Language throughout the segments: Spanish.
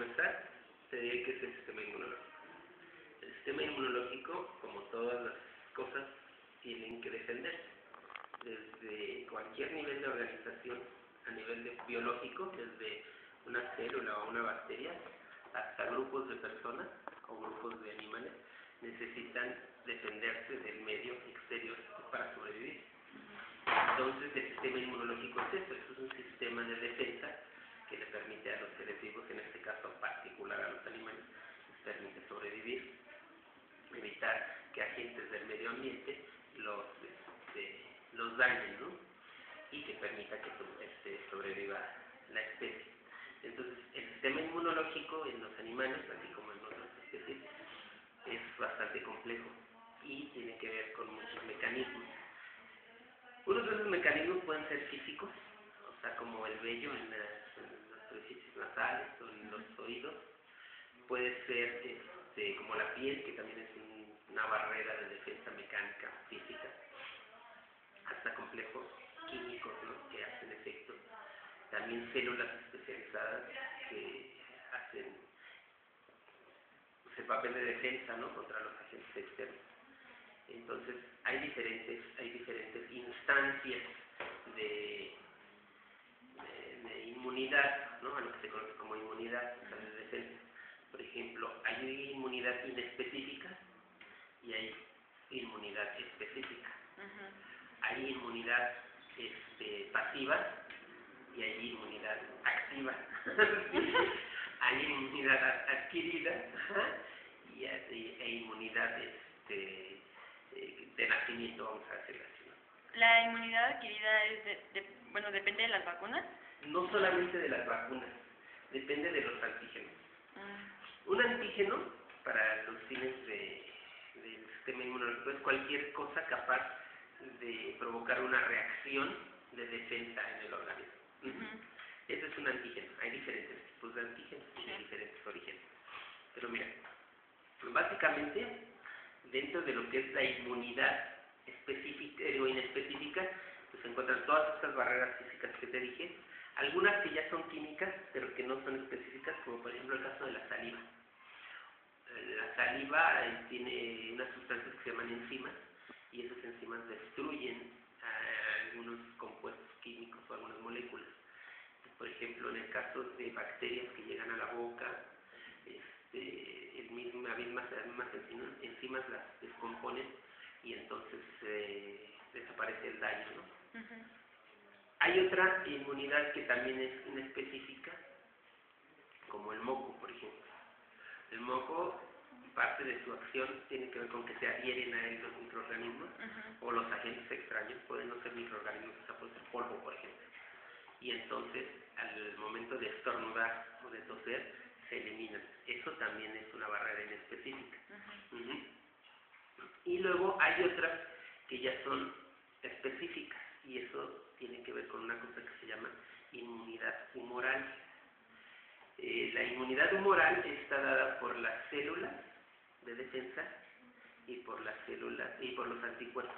comenzar, te diré que es el sistema inmunológico. El sistema inmunológico, como todas las cosas, tienen que defenderse. Desde cualquier nivel de organización, a nivel biológico, desde una célula o una bacteria, hasta grupos de personas o grupos de animales, necesitan defenderse del medio exterior para sobrevivir. Entonces el sistema inmunológico es eso, es un sistema de defensa que le permite a los seres vivos, en este caso particular a los animales, les permite sobrevivir, evitar que agentes del medio ambiente los dañen, ¿no? Y que permita que sobreviva la especie. Entonces el sistema inmunológico en los animales, así como en otras especies, es bastante complejo y tiene que ver con muchos mecanismos. Unos de esos mecanismos pueden ser físicos, o sea, como el vello en los orificios nasales o en los oídos. Puede ser como la piel, que también es una barrera de defensa mecánica, física. Hasta complejos químicos, ¿no?, que hacen efecto. También células especializadas que hacen el papel de defensa, ¿no?, contra los agentes externos. Entonces hay diferentes instancias de inmunidad, ¿no?, a lo que se conoce como inmunidad, o sea, de defensa. Por ejemplo, hay inmunidad inespecífica y hay inmunidad específica. Hay inmunidad pasiva y hay inmunidad activa. Hay inmunidad adquirida e inmunidad de nacimiento, vamos a decirlo así, ¿no? ¿La inmunidad adquirida es depende de las vacunas? No solamente de las vacunas, depende de los antígenos. Un antígeno, para los fines del sistema inmunológico, es cualquier cosa capaz de provocar una reacción de defensa en el organismo. Ese es un antígeno. Hay diferentes tipos de antígenos y de diferentes orígenes. Pero mira, básicamente, dentro de lo que es la inmunidad específica o inespecífica, pues se encuentran todas estas barreras físicas que te dije, algunas que ya son químicas, pero que no son específicas, como por ejemplo el caso de la saliva. La saliva tiene unas sustancias que se llaman enzimas, y esas enzimas destruyen algunos compuestos químicos o algunas moléculas. Por ejemplo, en el caso de bacterias que llegan a la boca, las mismas enzimas las descomponen y entonces desaparece el daño, ¿no? Hay otra inmunidad que también es inespecífica, como el moco, por ejemplo. El moco, parte de su acción tiene que ver con que se adhieren a él los microorganismos o los agentes extraños, pueden no ser microorganismos, o sea, puede ser polvo, por ejemplo. Y entonces, al momento de estornudar o de toser, se eliminan. Eso también es una barrera inespecífica. Y luego hay otras que ya son específicas, y eso tiene que ver con una cosa que se llama inmunidad humoral. La inmunidad humoral está dada por las células de defensa y por las células y por los anticuerpos.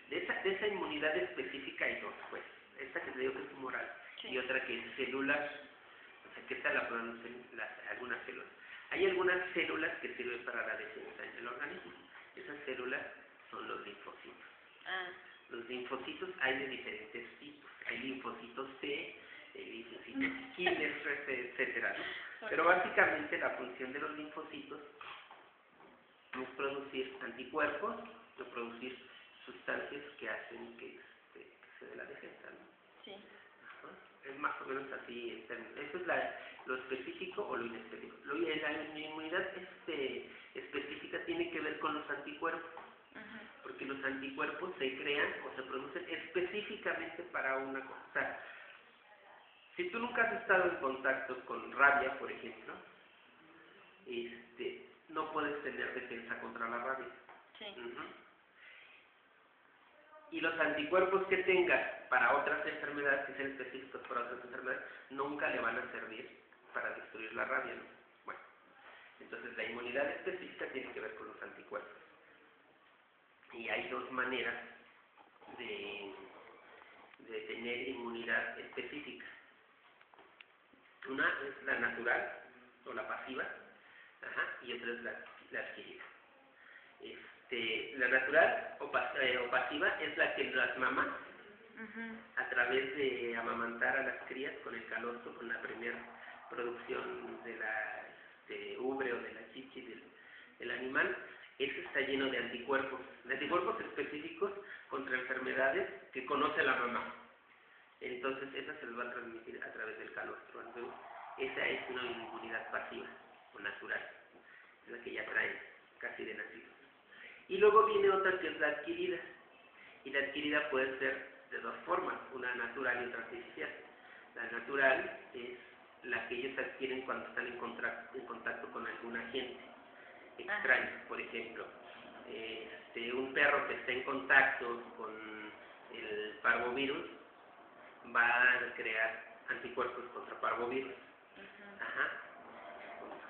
De esa inmunidad específica hay dos, pues. Esta que te digo que es humoral y otra que es celular, o sea, que esta la producen algunas células. Hay algunas células que sirven para la defensa en el organismo. Esas células son los linfocitos. Los linfocitos hay de diferentes tipos. Hay linfocitos T, linfocitos killer, etcétera, ¿no? Pero básicamente la función de los linfocitos es producir anticuerpos o producir sustancias que hacen que se dé la defensa, ¿no? Sí. Es más o menos así en términos. Eso es lo específico o lo inespecífico. La inmunidad específica tiene que ver con los anticuerpos, porque los anticuerpos se crean o se producen específicamente para una cosa. O sea, si tú nunca has estado en contacto con rabia, por ejemplo, no puedes tener defensa contra la rabia. Sí. Y los anticuerpos que tengas para otras enfermedades, que sean específicos para otras enfermedades, nunca le van a servir para destruir la rabia, ¿no? Bueno, entonces la inmunidad específica tiene que ver con los anticuerpos. Y hay dos maneras de tener inmunidad específica. Una Una es la natural o la pasiva, y otra es la adquirida. La natural o pasiva es la que las mamás, a través de amamantar a las crías con el calostro, con la primera producción de la ubre o de la chichi del animal, ese está lleno de anticuerpos específicos contra enfermedades que conoce la mamá. Entonces esa se les va a transmitir a través del calostro. Entonces esa es una inmunidad pasiva o natural, es la que ya traen casi de nacidos. Y luego viene otra que es la adquirida. Y la adquirida puede ser de dos formas, una natural y otra artificial. La natural es la que ellos adquieren cuando están en contacto con algún agente extraño. Por ejemplo, un perro que está en contacto con el parvovirus va a crear anticuerpos contra parvovirus.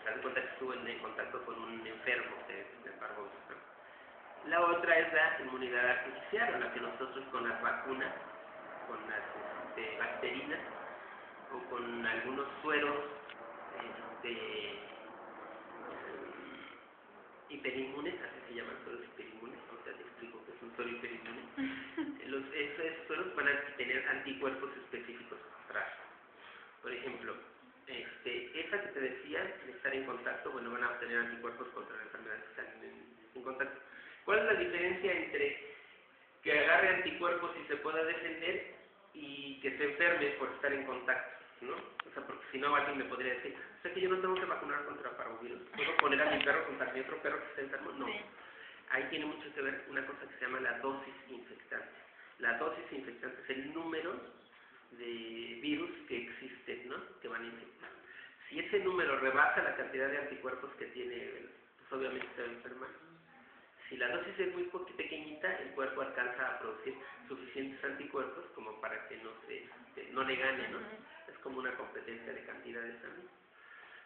Se da cuenta que estuvo en contacto con un enfermo de parvovirus, ¿no? La otra es la inmunidad artificial, o la que nosotros con las vacunas, con las bacterinas o con algunos sueros hiperinmunes, así se llaman, sueros hiperinmunes. Ahorita te explico qué es un suero hiperinmune. Esos sueros van a tener anticuerpos específicos contra. Por ejemplo, esa que te decía de estar en contacto, bueno, van a obtener anticuerpos contra la enfermedad que están en contacto. ¿Cuál es la diferencia entre que agarre anticuerpos y se pueda defender y que se enferme por estar en contacto, ¿no? O sea, porque si no alguien me podría decir, o sea que yo no tengo que vacunar contra parvovirus, ¿puedo poner a mi perro contra mi otro perro que esté enfermo? No. Sí. Ahí tiene mucho que ver una cosa que se llama la dosis infectante. La dosis infectante es el número de virus que existen, ¿no? Que van a infectar. Si ese número rebasa la cantidad de anticuerpos que tiene, pues obviamente se va a enfermar. Si la dosis es muy pequeñita, el cuerpo alcanza a producir suficientes anticuerpos como para que no le gane, ¿no? Es como una competencia de cantidades también.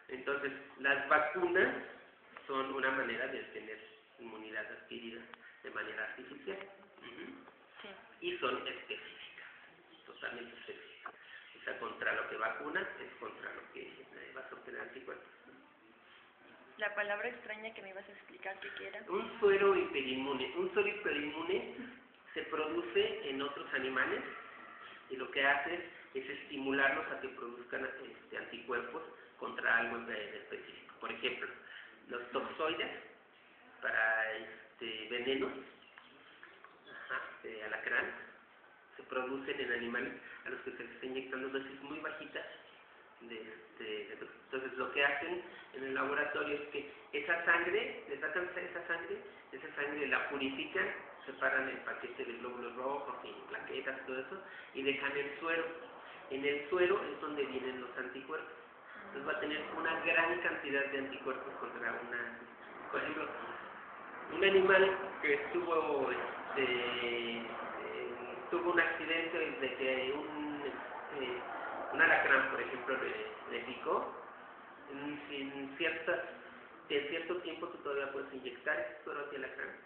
Entonces, las vacunas son una manera de tener inmunidad adquirida de manera artificial. Y son específicas, totalmente específicas. O sea, contra lo que vacunas es contra lo que vas a obtener anticuerpos. La palabra extraña que me ibas a explicar qué era. Un suero hiperinmune. Un suero hiperinmune se produce en otros animales y lo que hace es estimularlos a que produzcan anticuerpos contra algo en específico. Por ejemplo, los toxoides para venenos de alacrán se producen en animales a los que se les está inyectando dosis muy bajitas. Entonces lo que hacen en el laboratorio es que esa sangre, le sacan esa sangre la purifican, separan el paquete de glóbulos rojos y plaquetas, todo eso, y dejan el suero. En el suero es donde vienen los anticuerpos. Entonces va a tener una gran cantidad de anticuerpos contra por ejemplo, un animal que tuvo un accidente de que un alacrán, por ejemplo, le picó, en cierto tiempo tú todavía puedes inyectar ese suero de alacrán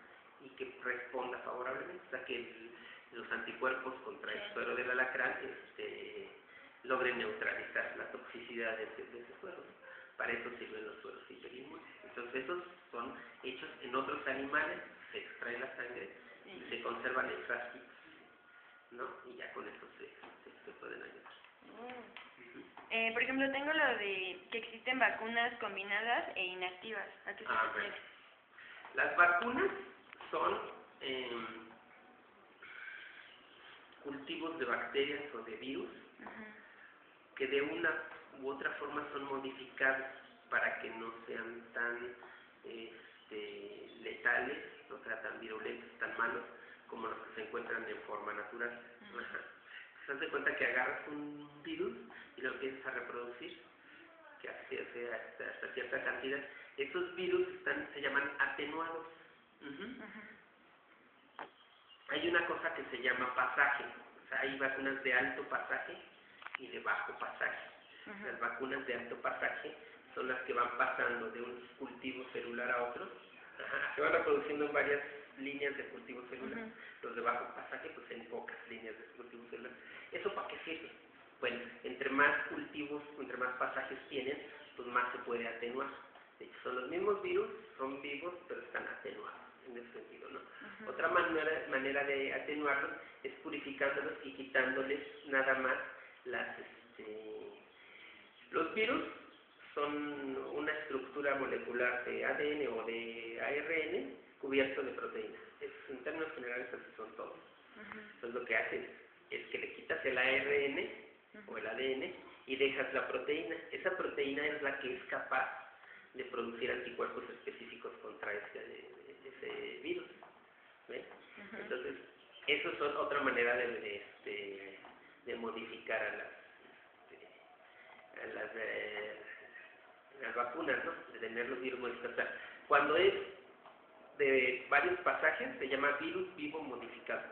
y que responda favorablemente, o sea que los anticuerpos contra el suero del alacrán logren neutralizar la toxicidad de ese suero. Para eso sirven los sueros hiperinmunes. Entonces esos son hechos en otros animales, se extrae la sangre y se conservan en frasquitos, ¿no? Y ya con eso se pueden ayudar. Por ejemplo, tengo lo de que existen vacunas combinadas e inactivas. ¿A qué se refiere? Las vacunas son cultivos de bacterias o de virus que de una u otra forma son modificados para que no sean tan letales, no sean tan virulentos, tan malos como los que se encuentran en forma natural. Se das cuenta que agarras un virus y lo empiezas a reproducir, que hace hasta cierta cantidad. Esos virus se llaman atenuados. Hay una cosa que se llama pasaje, o sea, hay vacunas de alto pasaje y de bajo pasaje. Las vacunas de alto pasaje son las que van pasando de un cultivo celular a otro, se van reproduciendo en varias líneas de cultivo celular. Los de bajo pasaje, pues en pocas líneas de cultivo celular. ¿Eso para qué sirve? Bueno, entre más cultivos, entre más pasajes tienen, pues más se puede atenuar. De hecho, son los mismos virus, son vivos, pero están atenuados en ese sentido, ¿no? Otra manera de atenuarlos es purificándolos y quitándoles nada más los virus son una estructura molecular de ADN o de ARN cubierto de proteínas. En términos generales así son todos. Entonces lo que haces es que le quitas el ARN o el ADN y dejas la proteína. Esa proteína es la que es capaz de producir anticuerpos específicos contra ese virus. ¿Ves? Entonces, eso es otra manera de modificar a las vacunas, ¿no? De tener los virus modificados. O sea, cuando es de varios pasajes se llama virus vivo modificado.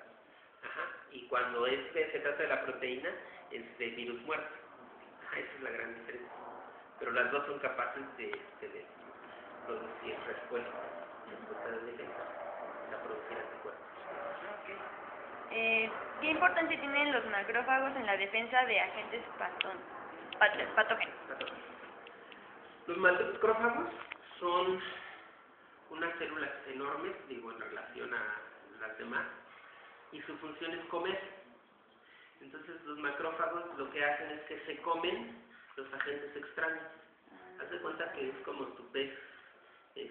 Y cuando se trata de la proteína es de virus muerto. Esa es la gran diferencia. Pero las dos son capaces de producir respuesta de defensa, a producir anticuerpos. ¿Qué importancia tienen los macrófagos en la defensa de agentes patógenos? Los macrófagos son unas células enormes, digo, en relación a las demás, y su función es comer. Entonces los macrófagos lo que hacen es que se comen los agentes extraños. Haz de cuenta que es como tu pez, el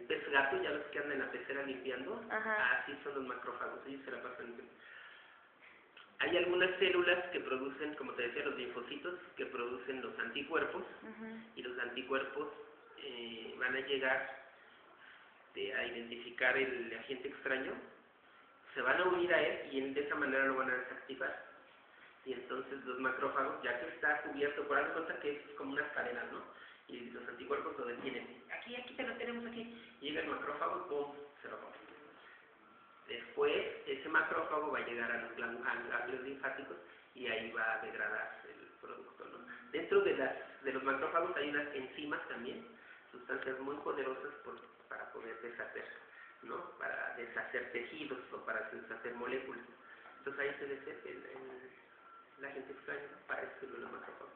pez gato, ya los que andan en la pecera limpiando, así son los macrófagos, ellos se la pasan limpiando. Hay algunas células que producen, como te decía, los linfocitos, que producen los anticuerpos, y los anticuerpos van a llegar a identificar el agente extraño, se van a unir a él y de esa manera lo van a desactivar. Y entonces los macrófagos, ya que está cubierto, por algo cuenta que es como unas cadenas, ¿no? Y los anticuerpos lo detienen. Aquí te lo tenemos aquí. Llega el macrófago, ¡pum!, se lo come. Después, ese macrófago va a llegar a los ganglios linfáticos y ahí va a degradar el producto, ¿no? Dentro de los macrófagos hay unas enzimas también, sustancias muy poderosas para poder deshacer, ¿no? Para deshacer tejidos o para deshacer moléculas. Entonces ahí se deshace la gente extraña, para eso sirven los macrófagos.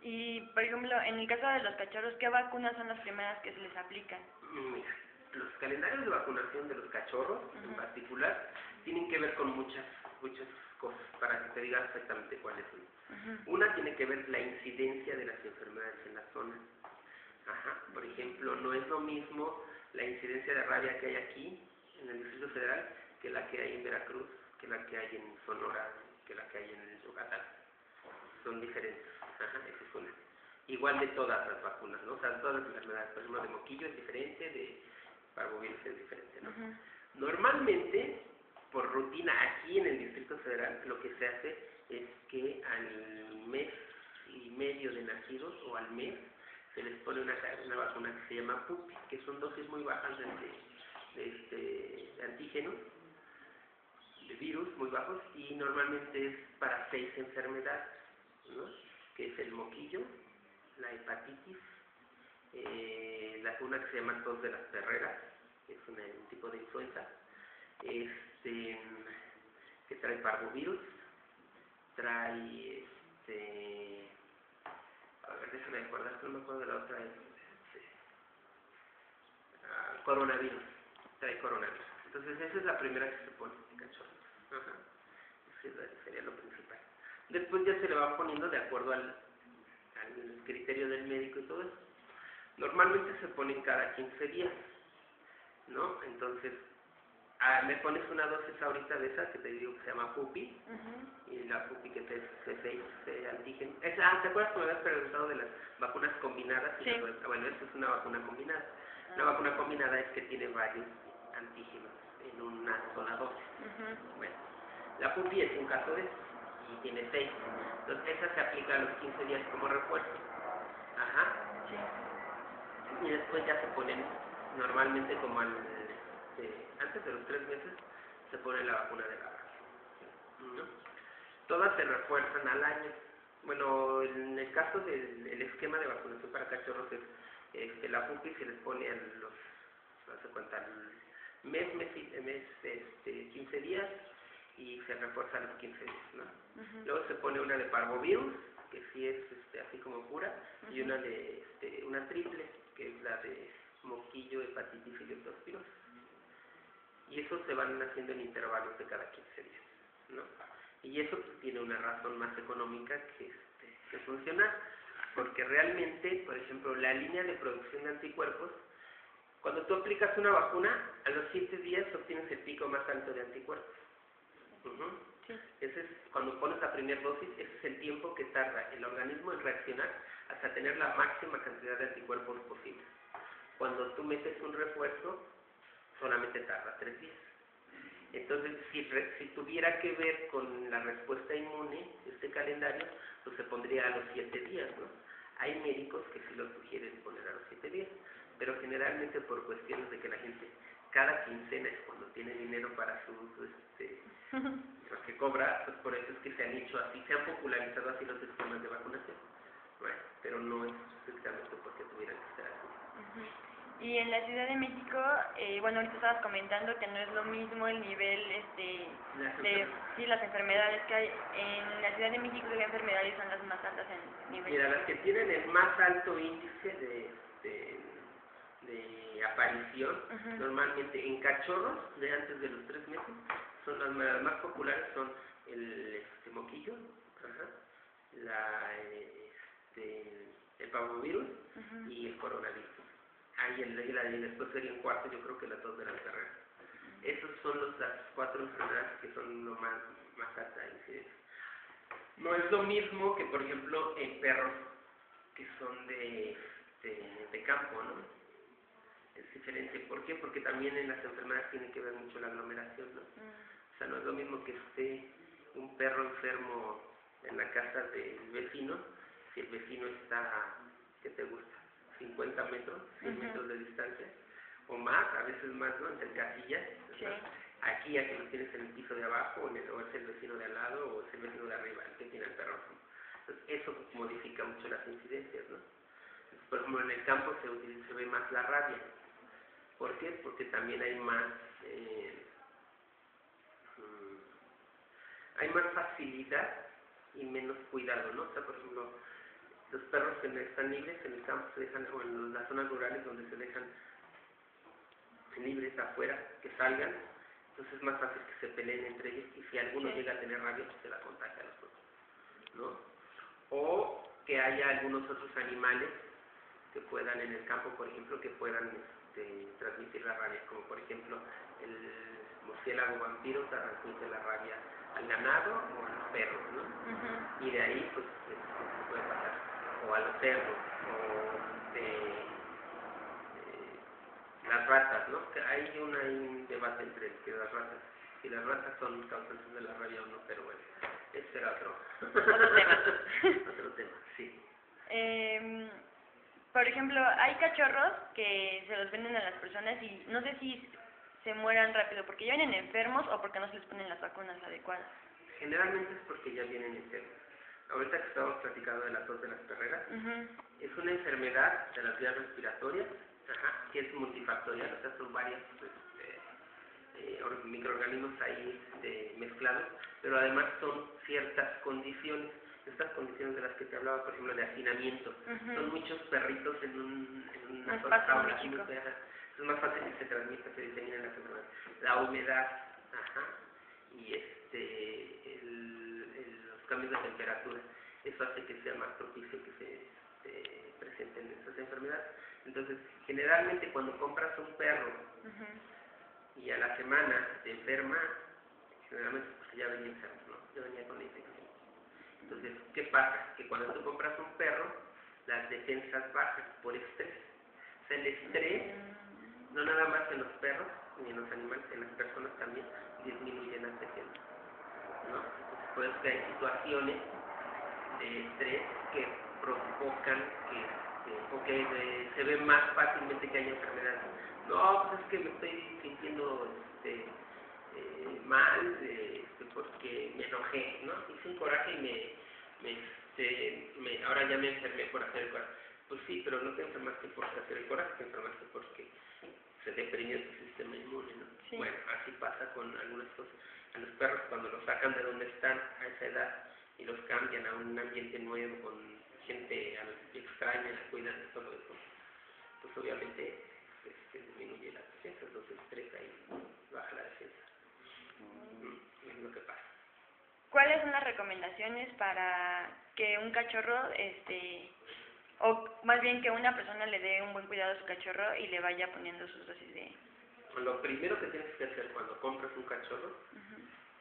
Y, por ejemplo, en el caso de los cachorros, ¿qué vacunas son las primeras que se les aplican? Mira, los calendarios de vacunación de los cachorros, en particular, tienen que ver con muchas cosas, para que te diga exactamente cuáles son. Una tiene que ver la incidencia de las enfermedades en la zona. Por ejemplo, no es lo mismo la incidencia de rabia que hay aquí, en el Distrito Federal, que la que hay en Veracruz, que la que hay en Sonora, que la que hay en Yucatán. Son diferentes. Esa es una. Igual de todas las vacunas, ¿no? O sea, todas las enfermedades. Por ejemplo, de moquillo es diferente, de parvovirus es diferente, ¿no? Normalmente, por rutina, aquí en el Distrito Federal, lo que se hace es que al mes y medio de nacidos o al mes se les pone una vacuna que se llama PUPI, que son dosis muy bajas de antígenos, de virus muy bajos, y normalmente es para 6 enfermedades, ¿no? Que es el moquillo, la hepatitis, una que se llama tos de las perreras, que es un tipo de influenza, que trae parvovirus, trae a ver, déjame acordar, no me acuerdo de la otra, coronavirus, trae coronavirus. Entonces esa es la primera que se pone, cachorro. Ese sería lo principal. Después ya se le va poniendo de acuerdo al criterio del médico y todo eso. Normalmente se ponen cada 15 días, ¿no? Entonces, me pones una dosis ahorita de esa que te digo que se llama PUPI, y la PUPI que es C6 antígeno. ¿Te acuerdas que me habías preguntado de las vacunas combinadas? Sí. Bueno, esta es una vacuna combinada. Una vacuna combinada es que tiene varios antígenos en una sola dosis. Bueno, la PUPI es un caso de eso, y tiene 6. Entonces, esa se aplica a los 15 días como refuerzo. Y después ya se ponen, normalmente como antes de los 3 meses, se pone la vacuna de la rabia, ¿no? Todas se refuerzan al año. Bueno, en el caso del esquema de vacunación para cachorros es la PUPI se les pone a no sé cuánto, al mes 15 días, y se refuerza a los 15 días, ¿no? Luego se pone una de parvovirus, que sí es así como pura, y una de una triple, que es la de moquillo, hepatitis y leptospirosis. Y eso se van haciendo en intervalos de cada 15 días, ¿no? Y eso pues, tiene una razón más económica que funcionar, porque realmente, por ejemplo, la línea de producción de anticuerpos, cuando tú aplicas una vacuna, a los 7 días obtienes el pico más alto de anticuerpos. Sí. Ese es, cuando pones la primera dosis, ese es el tiempo que tarda el organismo en reaccionar hasta tener la máxima cantidad de anticuerpos posible. Cuando tú metes un refuerzo, solamente tarda 3 días. Entonces, si tuviera que ver con la respuesta inmune, este calendario, pues se pondría a los 7 días, ¿no? Hay médicos que sí lo sugieren poner a los 7 días, pero generalmente por cuestiones de que la gente, cada quincena es cuando tiene dinero para lo que cobra, pues por eso es que se han hecho así, se han popularizado así los esquemas de vacunación. Bueno, pero no es estrictamente porque tuvieran que ser así. Y en la Ciudad de México, bueno, ahorita estabas comentando que no es lo mismo el nivel de las enfermedades que hay. En la Ciudad de México, ¿qué enfermedades son las más altas en nivel? Mira, las que tienen el más alto índice de aparición, normalmente en cachorros de antes de los 3 meses, son las más populares, son el moquillo, el parvovirus y el coronavirus. Y después sería en cuarto, yo creo que las 2 de la carrera. Esos son las 4 enfermedades que son lo más alta incidencia. No es lo mismo que, por ejemplo, en perros que son de campo, ¿no? Es diferente. ¿Por qué? Porque también en las enfermedades tiene que ver mucho la aglomeración, ¿no? O sea, no es lo mismo que esté un perro enfermo en la casa del vecino, si el vecino está, ¿qué te gusta? 50 metros, 100 metros de distancia, o más, a veces más, ¿no? Entre casillas. Sí. Aquí ya que lo tienes en el piso de abajo, o es el vecino de al lado, o es el vecino de arriba, el que tiene el perro. Entonces, eso modifica mucho las incidencias, ¿no? Entonces, por ejemplo, en el campo se ve más la rabia. ¿Por qué? Porque también hay más facilidad y menos cuidado, ¿no? O sea, por ejemplo, los perros que están libres en el campo se dejan, o en las zonas rurales donde se dejan libres afuera, que salgan, entonces es más fácil que se peleen entre ellos, y si alguno llega a tener rabia, pues se la contagia a los otros, ¿no? O que haya algunos otros animales que puedan en el campo, por ejemplo, que puedan transmitir la rabia, como por ejemplo el murciélago vampiro transmite la rabia al ganado o a los perros, ¿no? Y de ahí pues se puede pasar, o a los cerdos, o las ratas, ¿no? Que hay un debate entre las ratas, si las ratas son causantes de la rabia o no, pero bueno, ese era otro tema. Otro tema, sí. Por ejemplo, hay cachorros que se los venden a las personas y no sé si se mueran rápido porque ya vienen enfermos o porque no se les ponen las vacunas adecuadas. Generalmente es porque ya vienen enfermos. Ahorita que estamos platicando de la tos de las perreras, es una enfermedad de las vías respiratorias, que es multifactorial, o sea, son varios microorganismos ahí mezclados, pero además son ciertas condiciones. Estas condiciones de las que te hablaba, por ejemplo, de hacinamiento, son muchos perritos en una sola jaula, es más fácil que se transmita, se diseminen las enfermedades. La humedad, y los cambios de temperatura, eso hace que sea más propicio que se presenten estas enfermedades. Entonces, generalmente cuando compras un perro y a la semana te enferma, generalmente porque ya venía enfermo, ¿no? Ya venía con la infección. Entonces, ¿qué pasa? Que cuando tú compras un perro, las defensas bajan por estrés. O sea, el estrés, no nada más en los perros, ni en los animales, en las personas también, disminuye la defensa, ¿no? Entonces, por eso que hay situaciones de estrés que provocan que se ve más fácilmente que haya enfermedades. No, pues es que me estoy sintiendo mal, porque me enojé, ¿no? Hice un coraje y ahora ya me enfermé por hacer el coraje. Pues sí, pero no te enfermaste por hacer el coraje, te enfermaste porque se deprimió tu sistema inmune, ¿no? Sí. Bueno, así pasa con algunas cosas. A los perros cuando los sacan de donde están a esa edad y los cambian a un ambiente nuevo con gente extraña, cuidan de todo eso, pues obviamente disminuye la defensa, entonces estresa y baja la defensa. Es lo que pasa. ¿Cuáles son las recomendaciones para que un cachorro, o más bien que una persona le dé un buen cuidado a su cachorro y le vaya poniendo sus dosis de... Lo primero que tienes que hacer cuando compras un cachorro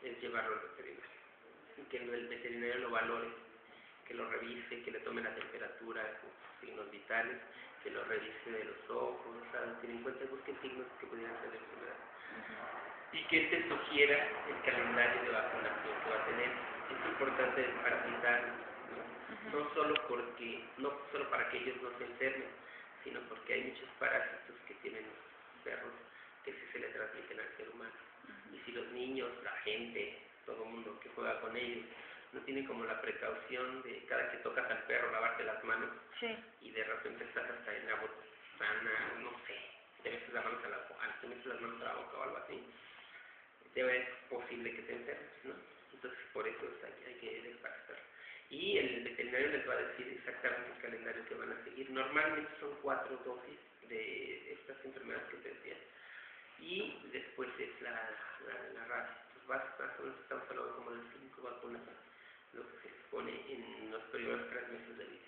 es llevarlo al veterinario. Y que el veterinario lo valore, que lo revise, que le tome la temperatura, signos vitales, que lo revise de los ojos, o sea, tener en cuenta, busque signos que pudieran ser de enfermedad. Y que te sugiera el calendario de vacunación que va a tener. Es importante desparasitar, no solo para que ellos no se enfermen, sino porque hay muchos parásitos que tienen los perros que se le transmiten al ser humano. Y si los niños, la gente, todo el mundo que juega con ellos, no tiene como la precaución de cada que tocas al perro lavarte las manos, sí, y de repente estás hasta en la botana, no sé, te metes las manos a la boca o algo así, es posible que te enfermes, ¿no? Entonces por eso hay que desparasitar. Y el veterinario les va a decir exactamente el calendario que van a seguir. Normalmente son 4 dosis de estas enfermedades que te decía. Y después es la rabia. Pues más o menos estamos hablando como de 5 vacunas, lo que se pone en los primeros 3 meses de vida.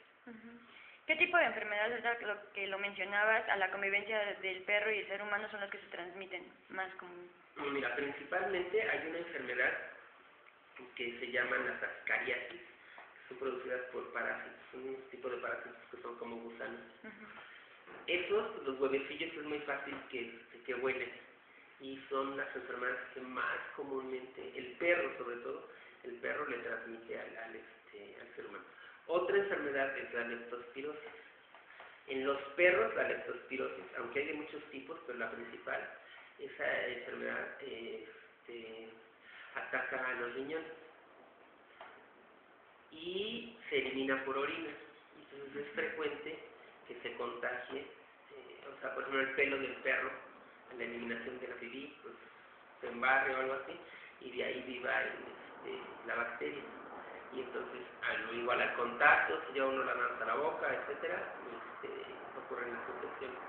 ¿Qué tipo de enfermedades, lo que lo mencionabas, a la convivencia del perro y el ser humano son las que se transmiten más común? Mira, principalmente hay una enfermedad que se llaman las ascariasis, que son producidas por parásitos, son un tipo de parásitos que son como gusanos. Esos, los huevecillos, es muy fácil que huelen, y son las enfermedades que más comúnmente, el perro sobre todo, el perro le transmite al ser humano. Otra enfermedad es la leptospirosis. En los perros la leptospirosis, aunque hay de muchos tipos, pero la principal, esa enfermedad ataca a los riñones y se elimina por orina. Entonces es frecuente que se contagie, o sea, por ejemplo, el pelo del perro, en la eliminación de la pipí, pues se embarre o algo así, y de ahí viva la bacteria. Y entonces, igual al contacto, si lleva uno las manos a la boca, etcétera, ocurren las infecciones.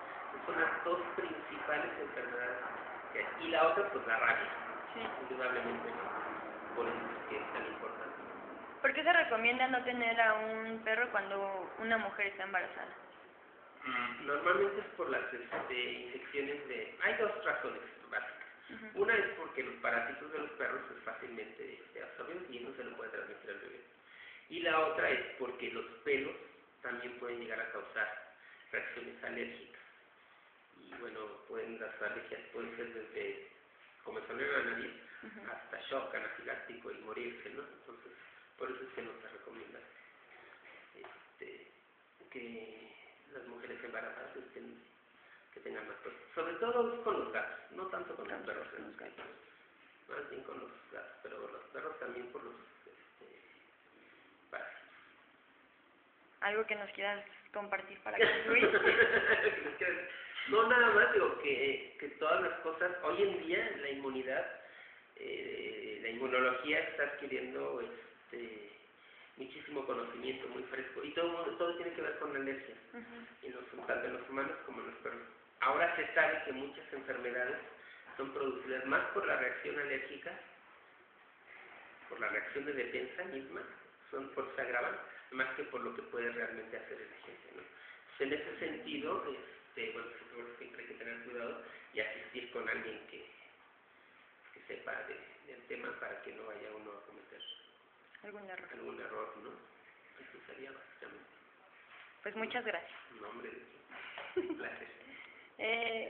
Son las 2 principales enfermedades que hay. Y la otra, pues la rabia. Sí. Indudablemente, ¿no? Por eso es que es tan importante. ¿Por qué se recomienda no tener a un perro cuando una mujer está embarazada? Normalmente es por las infecciones de... Hay 2 razones básicas. Una es porque los parásitos de los perros es fácilmente absorbidos y eso se lo puede transmitir al bebé. Y la otra es porque los pelos también pueden llegar a causar reacciones alérgicas. Y bueno, las alergias pueden ser desde comezón en la nariz hasta shock anafiláctico y morirse, ¿no? Entonces, por eso es que no se recomienda que las mujeres embarazadas que tengan mascotas. Sobre todo con los gatos, no tanto con los perros, más bien con los gatos, pero los perros también por los parásitos. ¿Algo que nos quieras compartir para concluir? No, nada más digo que todas las cosas, hoy en día la inmunidad, la inmunología está adquiriendo muchísimo conocimiento, muy fresco, y todo tiene que ver con la alergia, tanto en los humanos como en los perros. Ahora se sabe que muchas enfermedades son producidas más por la reacción alérgica, por la reacción de defensa misma, se agravan, más que por lo que puede realmente hacer el agente, ¿no? En ese sentido, bueno, siempre hay que tener cuidado y asistir con alguien que sepa del tema para que no vaya uno a cometer algún error, ¿no? Eso sería básicamente. Pues muchas gracias. No, hombre, un placer. De